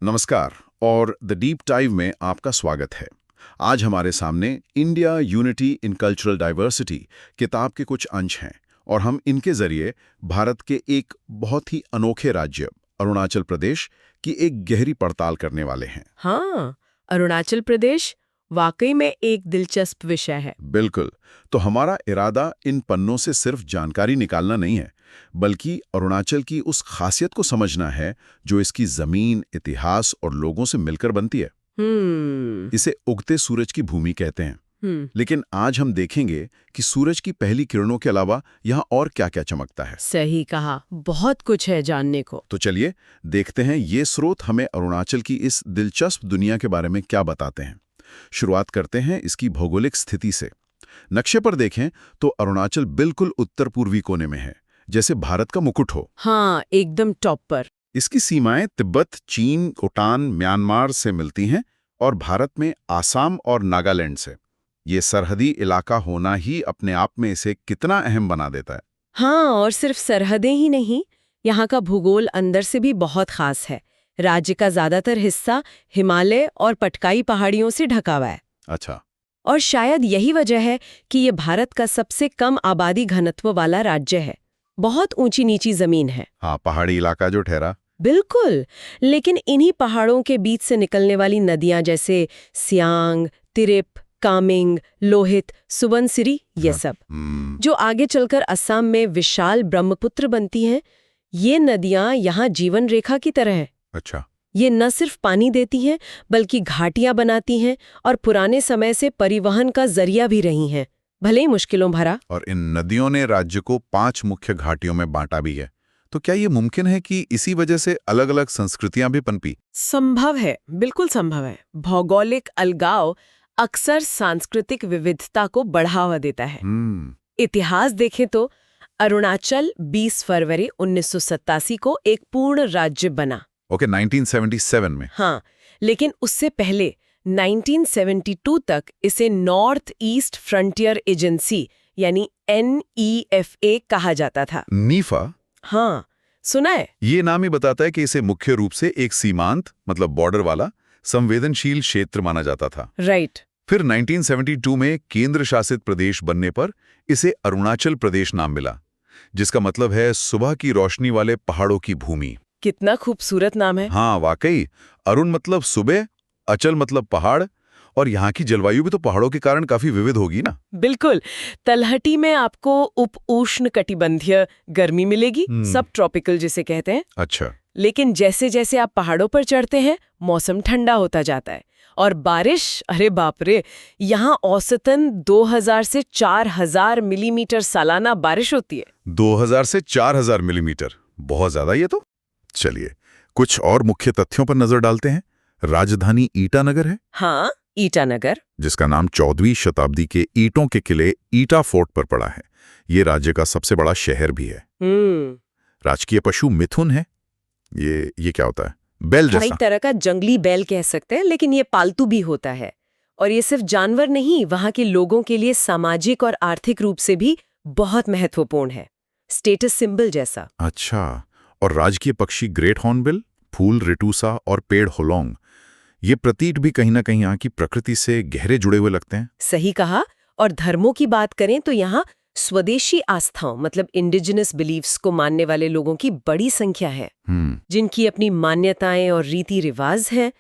नमस्कार और the deep dive में आपका स्वागत है। आज हमारे सामने India unity in cultural diversity किताब के कुछ अंश हैं और हम इनके जरिए भारत के एक बहुत ही अनोखे राज्य अरुणाचल प्रदेश की एक गहरी पड़ताल करने वाले हैं। हाँ, अरुणाचल प्रदेश वाकई में एक दिलचस्प विषय है। बिल्कुल। तो हमारा इरादा इन पन्नों से सिर्फ जानकारी निकालना नहीं है, बल्कि अरुणाचल की उस खासियत को समझना है जो इसकी जमीन, इतिहास और लोगों से मिलकर बनती है। इसे उगते सूरज की भूमि कहते हैं। लेकिन आज हम देखेंगे कि सूरज की पहली किरणों के अलावा यहाँ और क्या-क्या चमकता है। सही कहा, बहुत कुछ है जानने को। तो चलिए देखते हैं ये स्रोत हमें अरुणाचल की इस दिलचस्प दुनिया के बारे में क्या बताते हैं। शुरुआत करते हैं इसकी भौगोलिक स्थिति से। नक्शे पर देखें तो अरुणाचल बिल्कुल उत्तर पूर्वी कोने में है, जैसे भारत का मुकुट हो। हाँ, एकदम टॉप पर। इसकी सीमाएं तिब्बत, चीन, भूटान, म्यांमार से मिलती हैं और भारत में आसाम और नागालैंड से। ये सरहदी इलाका होना ही अपने आप में इसे कितना अहम बना देता है। हाँ, और सिर्फ सरहदें ही नहीं, यहाँ का भूगोल अंदर से भी बहुत खास है। राज्य का ज्यादातर हिस्सा हिमालय और पटकाई पहाड़ियों से ढका हुआ है। अच्छा। और शायद यही वजह है कि ये भारत का सबसे कम आबादी घनत्व वाला राज्य है। बहुत ऊंची नीची जमीन है। हाँ, पहाड़ी इलाका जो ठहरा। बिल्कुल, लेकिन इन्हीं पहाड़ों के बीच से निकलने वाली नदियां जैसे सियांग, तिरिप, कामेंग, लोहित, सुबनसिरी, ये सब जो आगे चलकर असम में विशाल ब्रह्मपुत्र बनती हैं, ये नदियां यहाँ जीवन रेखा की तरह है। अच्छा। ये न सिर्फ पानी देती हैं, बल्कि घाटियां बनाती हैं और पुराने समय से परिवहन का जरिया भी रही हैं, भले ही मुश्किलों भरा। और इन नदियों ने राज्य को 5 मुख्य घाटियों में बांटा भी है। तो क्या ये मुमकिन है कि इसी वजह से अलग-अलग संस्कृतियां भी पनपी? संभव है, बिल्कुल संभव है। भौगोलिक अलगाव अक्सर सांस्कृतिक विविधता को बढ़ावा देता है। इतिहास देखें तो अरुणाचल 20 फरवरी 1987 को एक पूर्ण राज्य बना। ओके, 1977 में। हाँ, लेकिन उससे पहले 1972 तक इसे नॉर्थ ईस्ट फ्रंटियर एजेंसी यानी NEFA कहा जाता था। नीफा? हाँ, सुना है? ये नाम ही बताता है कि इसे मुख्य रूप से एक सीमांत मतलब बॉर्डर वाला संवेदनशील क्षेत्र माना जाता था। राइट। फिर 1972 में केंद्र शासित प्रदेश बनने पर इसे अरुणाचल प्रदेश नाम मिला, जिसका मतलब है सुबह की रोशनी वाले पहाड़ों की भूमि। कितना खूबसूरत नाम है। हाँ, वाकई। अरुण मतलब सुबह, अचल मतलब पहाड़, और यहाँ की जलवायु भी तो पहाड़ों के कारण काफी विविध होगी ना। बिल्कुल। तलहटी में आपको उप उष्ण कटिबंधीय गर्मी मिलेगी, सब ट्रॉपिकल जिसे कहते हैं। अच्छा। लेकिन जैसे जैसे आप पहाड़ों पर चढ़ते हैं, मौसम ठंडा होता जाता है और बारिश, अरे बाप रे, यहाँ औसतन 2000 से 4000 मिलीमीटर सालाना बारिश होती है। 2000 से 4000 मिलीमीटर, बहुत ज्यादा ये तो। चलिए कुछ और मुख्य तथ्यों पर नजर डालते हैं। राजधानी ईटानगर है। हाँ, ईटानगर, जिसका नाम 14वीं शताब्दी के ईंटों के किले ईटा फोर्ट पर पड़ा है। ये राज्य का सबसे बड़ा शहर भी है। राजकीय पशु मिथुन है। ये क्या होता है? बैल जैसा। एक तरह का जंगली बैल कह सकते हैं, लेकिन ये पालतू भी होता है। और ये सिर्फ जानवर नहीं, वहाँ के लोगों के लिए सामाजिक और आर्थिक रूप से भी बहुत महत्वपूर्ण है, स्टेटस सिंबल जैसा। अच्छा। और राजकीय पक्षी ग्रेट हॉर्नबिल, फूल रिटूसा और पेड़ होलोंग, ये प्रतीक भी कहीं ना कहीं यहाँ की प्रकृति से गहरे जुड़े हुए लगते हैं। सही कहा। और धर्मों की बात करें तो यहाँ स्वदेशी आस्थाओं मतलब इंडिजिनस बिलीफ्स को मानने वाले लोगों की बड़ी संख्या है, जिनकी अपनी मान्यताएं और रीति रिवाज हैं।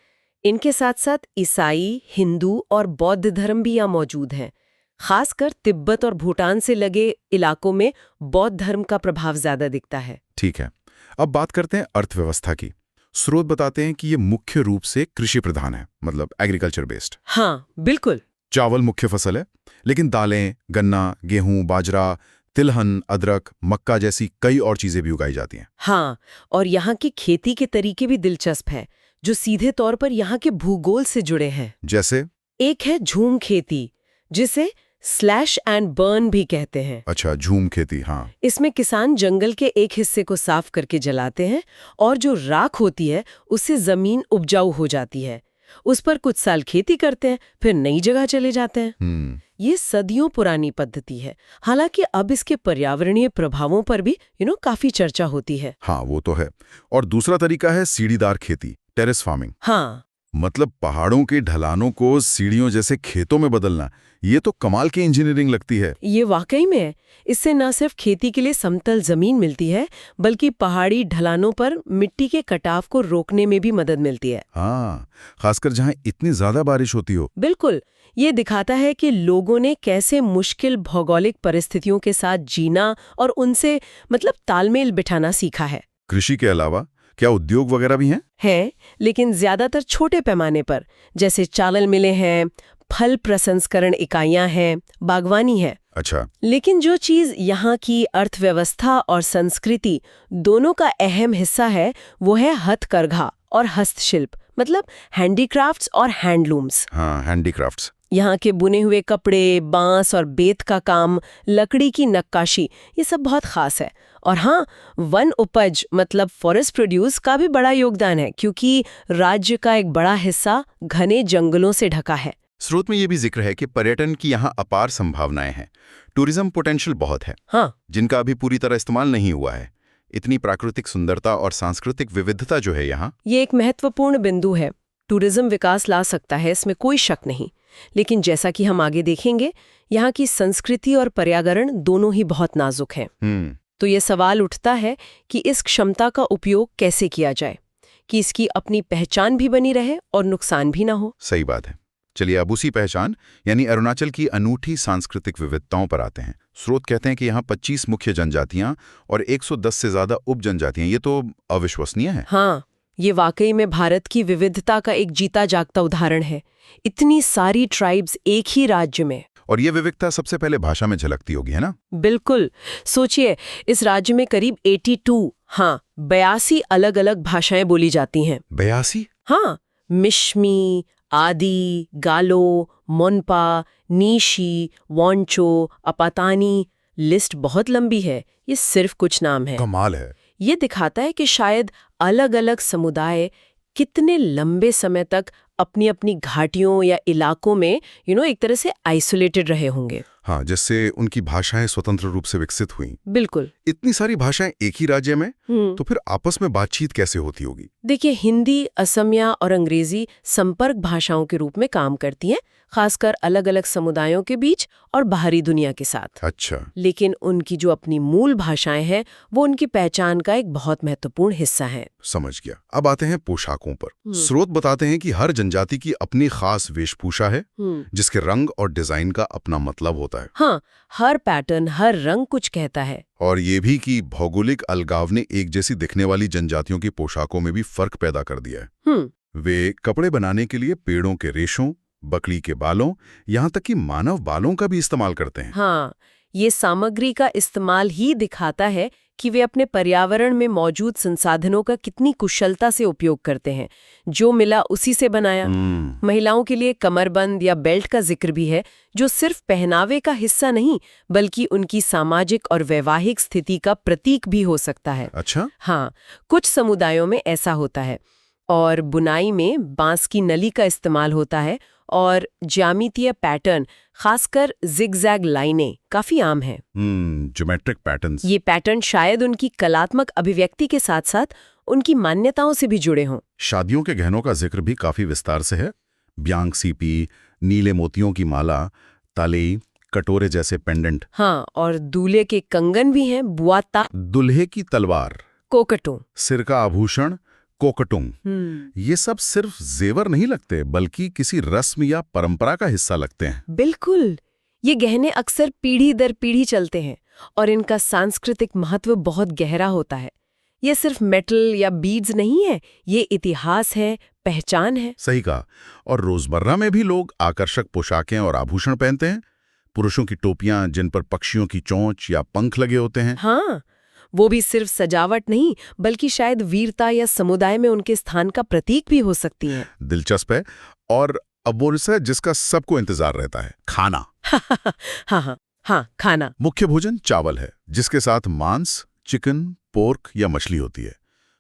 इनके साथ साथ ईसाई, हिंदू और बौद्ध धर्म भी यहाँ मौजूद हैं। खासकर तिब्बत और भूटान से लगे इलाकों में बौद्ध धर्म का प्रभाव ज्यादा दिखता है। ठीक है, अब बात करते हैं अर्थव्यवस्था की। स्रोत बताते हैं कि ये मुख्य रूप से कृषि प्रधान है, मतलब एग्रीकल्चर बेस्ड। हाँ, बिल्कुल। चावल मुख्य फसल है, लेकिन दालें, गन्ना, गेहूं, बाजरा, तिलहन, अदरक, मक्का जैसी कई और चीजें भी उगाई जाती हैं। हाँ, और यहाँ की खेती के तरीके भी दिलचस्प हैं, जो सीधे तौर पर यहाँ के भूगोल से जुड़े हैं। जैसे? एक है झूम खेती, जिसे स्लैश एंड बर्न भी कहते हैं। अच्छा, झूम खेती। हाँ। इसमें किसान जंगल के एक हिस्से को साफ करके जलाते हैं और जो राख होती है उससे जमीन उपजाऊ हो जाती है। उस पर कुछ साल खेती करते हैं, फिर नई जगह चले जाते हैं। ये सदियों पुरानी पद्धति है। हालांकि अब इसके पर्यावरणीय प्रभावों पर भी काफी चर्चा होती है। हाँ, वो तो है। और दूसरा तरीका है सीढ़ीदार खेती, टेरेस फार्मिंग, हाँ, मतलब पहाड़ों के ढलानों को सीढ़ियों जैसे खेतों में बदलना, ये तो कमाल की इंजीनियरिंग लगती है। ये वाकई में है। इससे न सिर्फ खेती के लिए समतल जमीन मिलती है, बल्कि पहाड़ी ढलानों पर मिट्टी के कटाव को रोकने में भी मदद मिलती है। हाँ, खासकर जहाँ इतनी ज्यादा बारिश होती हो। बिल्कुल, ये दिखाता है कि लोगों ने कैसे मुश्किल भौगोलिक परिस्थितियों के साथ जीना और उनसे मतलब तालमेल बिठाना सीखा है। कृषि के अलावा क्या उद्योग वगैरह भी हैं? है, लेकिन ज्यादातर छोटे पैमाने पर, जैसे चावल मिलें हैं, फल प्रसंस्करण इकाइयां हैं, बागवानी है। अच्छा। लेकिन जो चीज यहाँ की अर्थव्यवस्था और संस्कृति दोनों का अहम हिस्सा है, वो है हथकरघा और हस्तशिल्प, मतलब हैंडीक्राफ्ट्स और हैंडलूम्स। हाँ, हैंडीक्राफ्ट्स। यहाँ के बुने हुए कपड़े, बांस और बेत का काम, लकड़ी की नक्काशी, ये सब बहुत खास है। और हाँ, वन उपज मतलब फॉरेस्ट प्रोड्यूस का भी बड़ा योगदान है, क्योंकि राज्य का एक बड़ा हिस्सा घने जंगलों से ढका है। स्रोत में ये भी जिक्र है कि पर्यटन की यहाँ अपार संभावनाएं हैं। टूरिज्म पोटेंशियल बहुत है, हाँ, जिनका अभी पूरी तरह इस्तेमाल नहीं हुआ है। इतनी प्राकृतिक सुंदरता और सांस्कृतिक विविधता जो है यहाँ। ये एक महत्वपूर्ण बिंदु है। टूरिज्म विकास ला सकता है, इसमें कोई शक नहीं। लेकिन जैसा कि हम आगे देखेंगे, यहाँ की संस्कृति और पर्यावरण दोनों ही बहुत नाजुक हैं। तो ये सवाल उठता है कि इस क्षमता का उपयोग कैसे किया जाए, कि इसकी अपनी पहचान भी बनी रहे और नुकसान भी ना हो। सही बात है। चलिए अब उसी पहचान यानी अरुणाचल की अनूठी सांस्कृतिक विविधताओं पर आते हैं। स्रोत कहते हैं कि यहाँ 25 मुख्य जनजातियां और 110 से ज्यादा उप जनजातियां। ये तो अविश्वसनीय है। हाँ, ये वाकई में भारत की विविधता का एक जीता जागता उदाहरण है। इतनी सारी ट्राइब्स एक ही राज्य में। और ये विविधता सबसे पहले भाषा में झलकती होगी, है ना? बिल्कुल। सोचिए, इस राज्य में करीब 82 अलग अलग भाषाएं बोली जाती हैं। 82? हाँ, मिश्मी, आदि, गालो, मोनपा, नीशी, वांचो, अपातानी, लिस्ट बहुत लंबी है। ये सिर्फ कुछ नाम है। कमाल है। ये दिखाता है कि शायद अलग अलग समुदाय कितने लंबे समय तक अपनी अपनी घाटियों या इलाकों में एक तरह से आइसोलेटेड रहे होंगे। हाँ, जिससे उनकी भाषाएं स्वतंत्र रूप से विकसित हुई। बिल्कुल। इतनी सारी भाषाएं एक ही राज्य में, तो फिर आपस में बातचीत कैसे होती होगी? देखिए, हिंदी, असमिया और अंग्रेजी संपर्क भाषाओं के रूप में काम करती हैं, खासकर अलग अलग समुदायों के बीच और बाहरी दुनिया के साथ। अच्छा। लेकिन उनकी जो अपनी मूल भाषाएं हैं, वो उनकी पहचान का एक बहुत महत्वपूर्ण हिस्सा है। समझ गया। अब आते हैं पोशाकों पर। स्रोत बताते हैं कि हर जनजाति की अपनी खास वेशभूषा है, जिसके रंग और डिजाइन का अपना मतलब होता है। हाँ, हर पैटर्न, हर रंग कुछ कहता है। और ये भी कि भौगोलिक अलगाव ने एक जैसी दिखने वाली जनजातियों की पोशाकों में भी फर्क पैदा कर दिया है। वे कपड़े बनाने के लिए पेड़ों के रेशों, बकरी के बालों, यहाँ तक कि मानव बालों का भी इस्तेमाल करते हैं। हाँ, ये सामग्री का इस्तेमाल ही दिखाता है कि वे अपने पर्यावरण में मौजूद संसाधनों का कितनी कुशलता से उपयोग करते हैं। जो मिला उसी से बनाया। महिलाओं के लिए कमरबंद या बेल्ट का जिक्र भी है, जो सिर्फ पहनावे का हिस्सा नहीं, बल्कि उनकी सामाजिक और वैवाहिक स्थिति का प्रतीक भी हो सकता है। अच्छा? हाँ, कुछ समुदायों में ऐसा होता है। और बुनाई में बांस की नली का इस्तेमाल होता है, और ज्यामितीय पैटर्न, खासकर जिगजैग लाइनें, काफी आम हैं। Geometric patterns. ये पैटर्न शायद उनकी कलात्मक अभिव्यक्ति के साथ साथ उनकी मान्यताओं से भी जुड़े हों। शादियों के गहनों का जिक्र भी काफी विस्तार से है। ब्यांग सीपी, नीले मोतियों की माला, तालेई, कटोरे जैसे पेंडेंट। हाँ, और दूल्हे के कंगन भी हैं, बुआता, दुल्हे की तलवार, कोकटों, सिर का आभूषण, कोकटुंग। ये सब सिर्फ जेवर नहीं लगते, बल्कि किसी रस्म या परंपरा का हिस्सा लगते हैं। बिल्कुल। ये गहने अक्सर पीढ़ी दर पीढ़ी चलते हैं, और इनका सांस्कृतिक महत्व बहुत गहरा होता है। ये सिर्फ मेटल या बीड्स नहीं है, ये इतिहास है, पहचान है। सही कहा। और रोजमर्रा में भी लोग आकर्षक पोशाकें और आभूषण पहनते हैं। पुरुषों की टोपियां जिन पर पक्षियों की चोंच या पंख लगे होते हैं। हाँ, वो भी सिर्फ सजावट नहीं, बल्कि शायद वीरता या समुदाय में उनके स्थान का प्रतीक भी हो सकती हैं। दिलचस्प है। और अब वो है जिसका सबको इंतजार रहता है, खाना। हाँ, खाना। मुख्य भोजन चावल है, जिसके साथ मांस, चिकन, पोर्क या मछली होती है।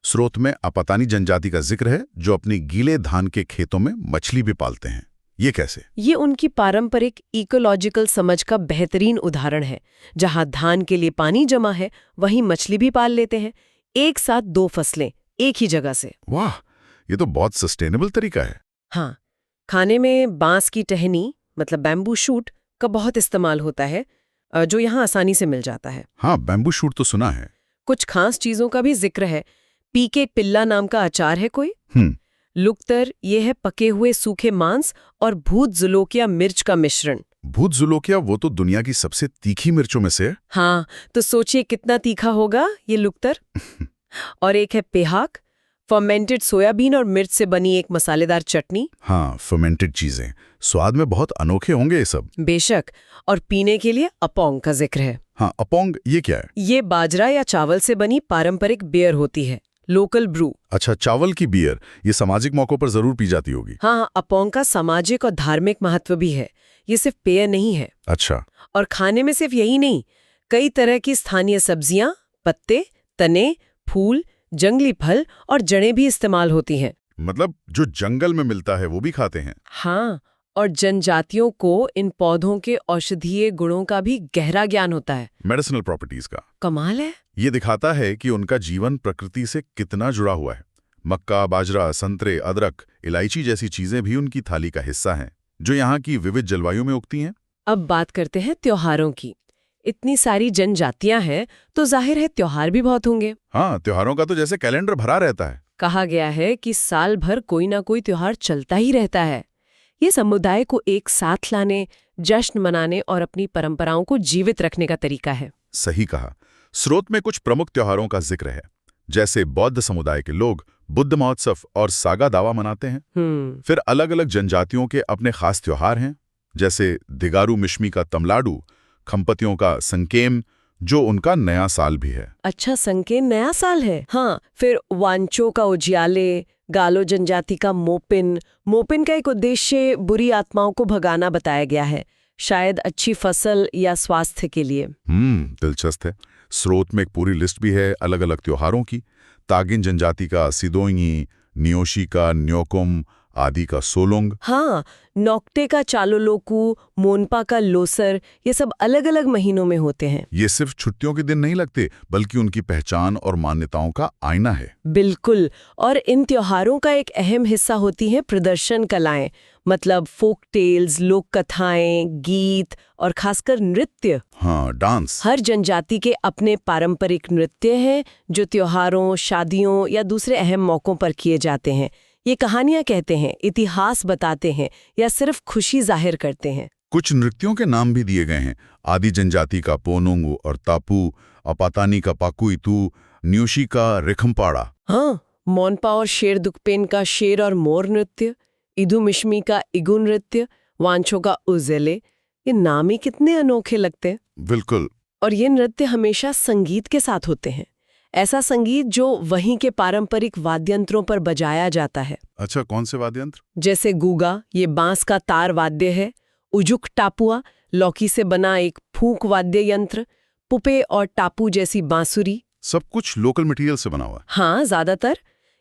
स्रोत में अपातानी जनजाति का जिक्र है, जो अपनी गीले धान के खेतों में मछली भी पालते हैं। ये कैसे? ये उनकी पारंपरिक इकोलॉजिकल समझ का बेहतरीन उदाहरण है। जहां धान के लिए पानी जमा है, वहीं मछली भी पाल लेते हैं। एक साथ 2 फसलें एक ही जगह से। वाह, ये तो बहुत सस्टेनेबल तरीका है। हाँ, खाने में बांस की टहनी मतलब बैम्बू शूट का बहुत इस्तेमाल होता है, जो यहाँ आसानी से मिल जाता है। हाँ, बैम्बू शूट तो सुना है। कुछ खास चीजों का भी जिक्र है। पीके पिल्ला नाम का अचार है कोई। लुक्तर ये है पके हुए सूखे मांस और भूत जुलोकिया मिर्च का मिश्रण। भूत जुलोकिया वो तो दुनिया की सबसे तीखी मिर्चों में से है। हाँ, तो सोचिए कितना तीखा होगा ये लुक्तर। और एक है पेहाक, फर्मेंटेड सोयाबीन और मिर्च से बनी एक मसालेदार चटनी। हाँ, फर्मेंटेड चीजें स्वाद में बहुत अनोखे होंगे ये सब। बेशक। और पीने के लिए अपोंग का जिक्र है। हाँ, अपोंग ये क्या है? ये बाजरा या चावल से बनी पारंपरिक बियर होती है, लोकल ब्रू। अच्छा, चावल की बियर, ये सामाजिक मौकों पर जरूर पी जाती होगी। हाँ, अपोंग का सामाजिक और धार्मिक महत्व भी है। ये सिर्फ पेय नहीं है। अच्छा। और खाने में सिर्फ यही नहीं, कई तरह की स्थानीय सब्जियां, पत्ते, तने, फूल, जंगली फल और जड़ें भी इस्तेमाल होती हैं। मतलब जो जंगल में मिलता है वो भी खाते हैं? हाँ, और जनजातियों को इन पौधों के औषधीय गुणों का भी गहरा ज्ञान होता है। मेडिसिनल प्रॉपर्टीज का कमाल है। ये दिखाता है कि उनका जीवन प्रकृति से कितना जुड़ा हुआ है। मक्का, बाजरा, संतरे, अदरक, इलायची जैसी चीजें भी उनकी थाली का हिस्सा हैं, जो यहाँ की विविध जलवायु में उगती हैं। अब बात करते हैं त्योहारों की। इतनी सारी जनजातियां हैं तो जाहिर है त्योहार भी बहुत होंगे। हाँ, त्योहारों का तो जैसे कैलेंडर भरा रहता है। कहा गया है कि साल भर कोई ना कोई त्योहार चलता ही रहता है। ये समुदाय को एक साथ लाने, जश्न मनाने और अपनी परंपराओं को जीवित रखने का तरीका है। सही कहा। स्रोत में कुछ प्रमुख त्योहारों का जिक्र है, जैसे बौद्ध समुदाय के लोग बुद्ध महोत्सव और सागा दावा मनाते हैं। फिर अलग अलग जनजातियों के अपने खास त्योहार हैं, जैसे दिगारू मिश्मी का तमलाडू, खंपतियों का संकेम, जो उनका नया साल भी है। अच्छा, संकेम नया साल है। हाँ, फिर वांचो का उजियाले, गालो जनजाति का मोपिन। मोपिन का एक उद्देश्य बुरी आत्माओं को भगाना बताया गया है, शायद अच्छी फसल या स्वास्थ्य के लिए। दिलचस्प है। स्रोत में एक पूरी लिस्ट भी है अलग अलग त्योहारों की। तागिन जनजाति का सिदोंगी, नियोशी का न्योकुम आदि का सोलोंग। हाँ, नोक्टे का चालोलोकू, मोनपा का लोसर, ये सब अलग अलग महीनों में होते हैं। ये सिर्फ छुट्टियों के दिन नहीं लगते, बल्कि उनकी पहचान और मान्यताओं का आईना है। बिल्कुल। और इन त्योहारों का एक अहम हिस्सा होती है प्रदर्शन कलाएं, मतलब फोक टेल्स, लोक कथाएं, गीत और खासकर नृत्य। हाँ, डांस। हर जनजाति के अपने पारंपरिक नृत्य हैं जो त्योहारों, शादियों या दूसरे अहम मौकों पर किए जाते हैं। ये कहानियां कहते हैं, इतिहास बताते हैं या सिर्फ खुशी जाहिर करते हैं। कुछ नृत्यों के नाम भी दिए गए हैं। आदि जनजाति का पोनुंग और तापू, अपातानी का पाकुइतू, न्यूशी का रिखमपाड़ा। हाँ, मोनपा और शेर दुकपेन का शेर और मोर नृत्य, इदू मिश्मी का इगु नृत्य, वांचो का उजेले। ये नाम ही कितने अनोखे लगते हैं। बिल्कुल। और ये नृत्य हमेशा संगीत के साथ होते हैं, ऐसा संगीत जो वहीं के पारंपरिक वाद्यंत्रों पर बजाया जाता है। अच्छा, कौन से वाद्यंत्र? जैसे गूगा, ये बांस का तार वाद्य है। उजुक टापुआ, लौकी से बना एक फूंक वाद्य यंत्र। पुपे और टापू जैसी बांसुरी। सब कुछ लोकल मटेरियल से बना हुआ। हाँ, ज्यादातर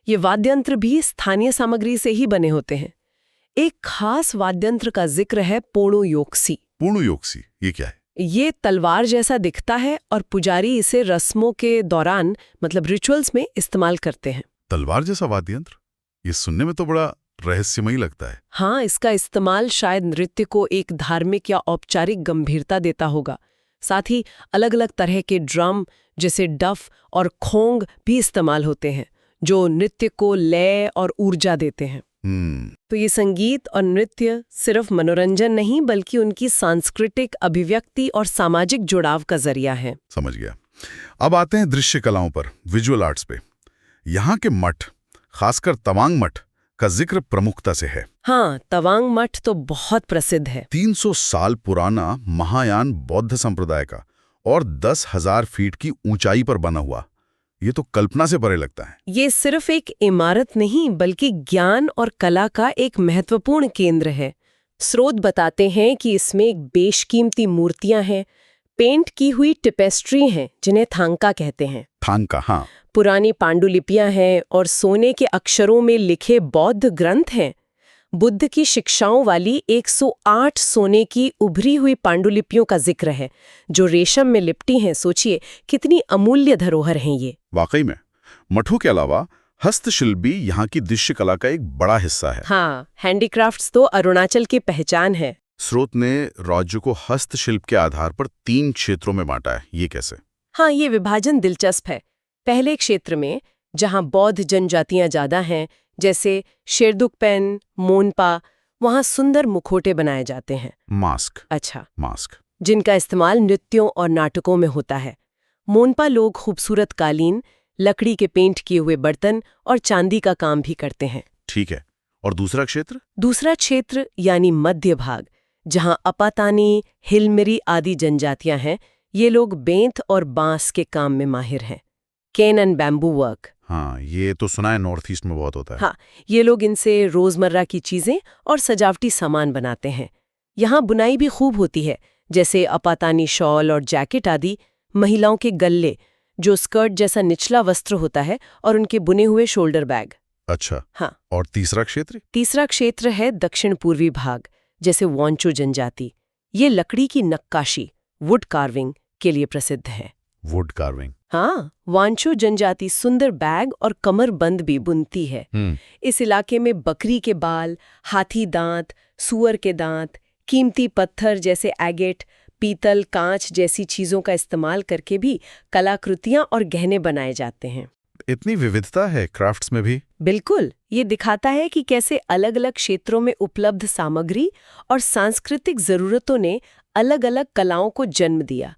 ये वाद्यंत्र भी स्थानीय सामग्री से ही बने होते हैं। एक खास वाद्यंत्र का जिक्र है पोणु योक्सी। पोणु योक्सी, ये क्या है? ये तलवार जैसा दिखता है और पुजारी इसे रस्मों के दौरान मतलब रिचुअल्स में इस्तेमाल करते हैं। तलवार जैसा वाद्यंत्र? ये सुनने में तो बड़ा रहस्यमयी लगता है। हाँ, इसका इस्तेमाल शायद नृत्य को एक धार्मिक या औपचारिक गंभीरता देता होगा। साथ ही अलग अलग तरह के ड्रम जैसे डफ और खोंग भी इस्तेमाल होते हैं, जो नृत्य को लय और ऊर्जा देते हैं। तो ये संगीत और नृत्य सिर्फ मनोरंजन नहीं, बल्कि उनकी सांस्कृतिक अभिव्यक्ति और सामाजिक जुड़ाव का जरिया है। समझ गया। अब आते हैं दृश्य कलाओं पर, विजुअल आर्ट्स पे। यहाँ के मठ, खासकर तवांग मठ का जिक्र प्रमुखता से है। हाँ, तवांग मठ तो बहुत प्रसिद्ध है। 300 साल पुराना महायान बौद्ध संप्रदाय का और 10,000 फीट की ऊंचाई पर बना हुआ। ये तो कल्पना से परे लगता है। ये सिर्फ एक इमारत नहीं, बल्कि ज्ञान और कला का एक महत्वपूर्ण केंद्र है। स्रोत बताते हैं कि इसमें एक बेशकीमती मूर्तियां हैं, पेंट की हुई टिपेस्ट्री हैं जिन्हें थांका कहते हैं। थांका, हाँ। पुरानी पांडुलिपियां हैं और सोने के अक्षरों में लिखे बौद्ध ग्रंथ हैं। बुद्ध की शिक्षाओं वाली 108 सोने की उभरी हुई पांडुलिपियों का जिक्र है, जो रेशम में लिपटी हैं। सोचिए कितनी अमूल्य धरोहर हैं ये। वाकई में। मठों के अलावा हस्तशिल्प भी यहाँ की दृश्य कला का एक बड़ा हिस्सा है। हाँ, हैंडीक्राफ्ट्स तो अरुणाचल की पहचान है। स्रोत ने राज्य को हस्तशिल्प के आधार पर 3 क्षेत्रों में बांटा है। ये कैसे? हाँ, ये विभाजन दिलचस्प है। पहले क्षेत्र में जहाँ बौद्ध जनजातियां ज्यादा हैं, जैसे शेरदुकपेन, मोनपा, वहाँ सुंदर मुखौटे बनाए जाते हैं। मास्क। अच्छा, मास्क जिनका इस्तेमाल नृत्यों और नाटकों में होता है। मोनपा लोग खूबसूरत कालीन, लकड़ी के पेंट किए हुए बर्तन और चांदी का काम भी करते हैं। ठीक है। और दूसरा क्षेत्र? दूसरा क्षेत्र यानी मध्य भाग, जहाँ अपातानी, हिलमिरी आदि जनजातियां हैं, ये लोग बेंत और बांस के काम में माहिर हैं। Cane and bamboo work. हाँ, ये तो सुना है नॉर्थ ईस्ट में बहुत होता है। हाँ, ये लोग इनसे रोजमर्रा की चीजें और सजावटी सामान बनाते हैं। यहाँ बुनाई भी खूब होती है, जैसे अपातानी शॉल और जैकेट आदि। महिलाओं के गल्ले, जो स्कर्ट जैसा निचला वस्त्र होता है, और उनके बुने हुए शोल्डर बैग। अच्छा। हाँ। और तीसरा क्षेत्र? तीसरा क्षेत्र है दक्षिण पूर्वी भाग, जैसे वांचो जनजाति। ये लकड़ी की नक्काशी, वुड कार्विंग के लिए प्रसिद्ध है। Wood carving. हाँ, वांचो जनजाति सुंदर बैग और कमरबंद भी बुनती है। इस इलाके में बकरी के बाल, हाथी दांत, सुअर के दांत, कीमती पत्थर जैसे एगेट, पीतल, कांच जैसी चीजों का इस्तेमाल करके भी कलाकृतियां और गहने बनाए जाते हैं। इतनी विविधता है क्राफ्ट्स में भी। बिल्कुल, ये दिखाता है कि कैसे अलग-अलग क्षेत्रों में उपलब्ध सामग्री और सांस्कृतिक जरूरतों ने अलग-अलग कलाओं को जन्म दिया।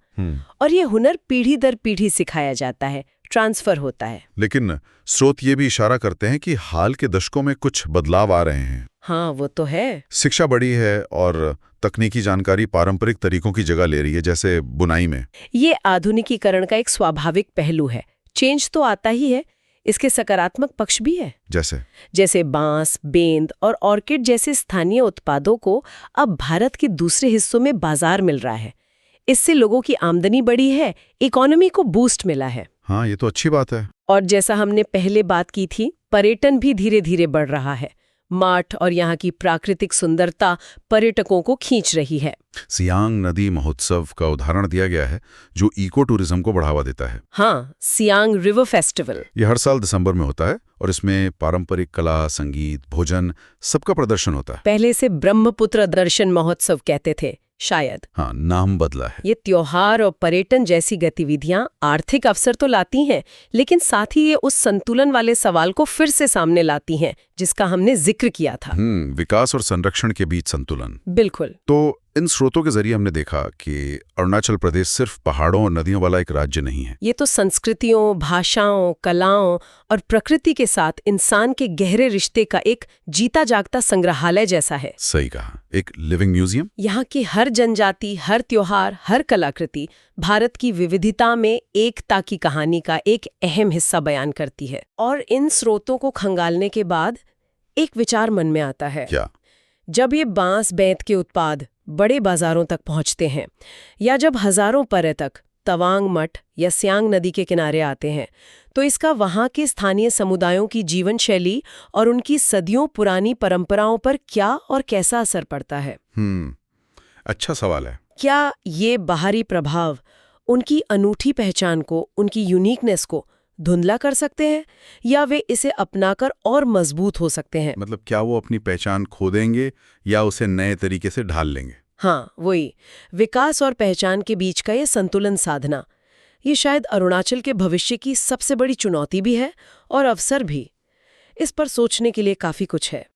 और ये हुनर पीढ़ी दर पीढ़ी सिखाया जाता है, ट्रांसफर होता है। लेकिन स्रोत ये भी इशारा करते हैं कि हाल के दशकों में कुछ बदलाव आ रहे हैं। हाँ, वो तो है। शिक्षा बढ़ी है और तकनीकी जानकारी पारंपरिक तरीकों की जगह ले रही है, जैसे बुनाई में। ये आधुनिकीकरण का एक स्वाभाविक पहलू है। चेंज तो आता ही है, इसके सकारात्मक पक्ष भी है। जैसे बांस, बेंद और ऑर्किड जैसे स्थानीय उत्पादों को अब भारत के दूसरे हिस्सों में बाजार मिल रहा है। इससे लोगों की आमदनी बढ़ी है, इकोनॉमी को बूस्ट मिला है। हाँ, ये तो अच्छी बात है। और जैसा हमने पहले बात की थी, पर्यटन भी धीरे धीरे बढ़ रहा है। माठ और यहाँ की प्राकृतिक सुंदरता पर्यटकों को खींच रही है। सियांग नदी महोत्सव का उदाहरण दिया गया है, जो इको टूरिज्म को बढ़ावा देता है। हाँ, सियांग रिवर फेस्टिवल। यह हर साल दिसंबर में होता है और इसमें पारंपरिक कला, संगीत, भोजन सबका प्रदर्शन होता है। पहले से ब्रह्मपुत्र दर्शन महोत्सव कहते थे शायद। हाँ, नाम बदला है। ये त्योहार और पर्यटन जैसी गतिविधियां आर्थिक अवसर तो लाती हैं, लेकिन साथ ही ये उस संतुलन वाले सवाल को फिर से सामने लाती हैं जिसका हमने जिक्र किया था। विकास और संरक्षण के बीच संतुलन। बिल्कुल। तो इन स्रोतों के जरिए हमने देखा कि अरुणाचल प्रदेश सिर्फ पहाड़ों और नदियों वाला एक राज्य नहीं है। ये तो संस्कृतियों, भाषाओं, कलाओं और प्रकृति के साथ इंसान के गहरे रिश्ते का एक जीता जागता संग्रहालय जैसा है। सही कहा, एक लिविंग म्यूजियम। यहाँ की हर जनजाति, हर त्योहार, हर कलाकृति भारत की विविधता में एकता की कहानी का एक अहम हिस्सा बयान करती है। और इन स्रोतों को खंगालने के बाद एक विचार मन में आता है। क्या? जब ये बांस बेंत के उत्पाद बड़े बाजारों तक पहुंचते हैं, या जब हजारों पर्यटक तवांग मठ या सियांग नदी के किनारे आते हैं, तो इसका वहां के स्थानीय समुदायों की जीवन शैली और उनकी सदियों पुरानी परंपराओं पर क्या और कैसा असर पड़ता है? अच्छा सवाल है। क्या ये बाहरी प्रभाव उनकी अनूठी पहचान को, उनकी यूनिकनेस को धुंधला कर सकते हैं, या वे इसे अपनाकर और मजबूत हो सकते हैं? मतलब क्या वो अपनी पहचान खो देंगे या उसे नए तरीके से ढाल लेंगे? हाँ, वही विकास और पहचान के बीच का ये संतुलन साधना, ये शायद अरुणाचल के भविष्य की सबसे बड़ी चुनौती भी है और अवसर भी। इस पर सोचने के लिए काफी कुछ है।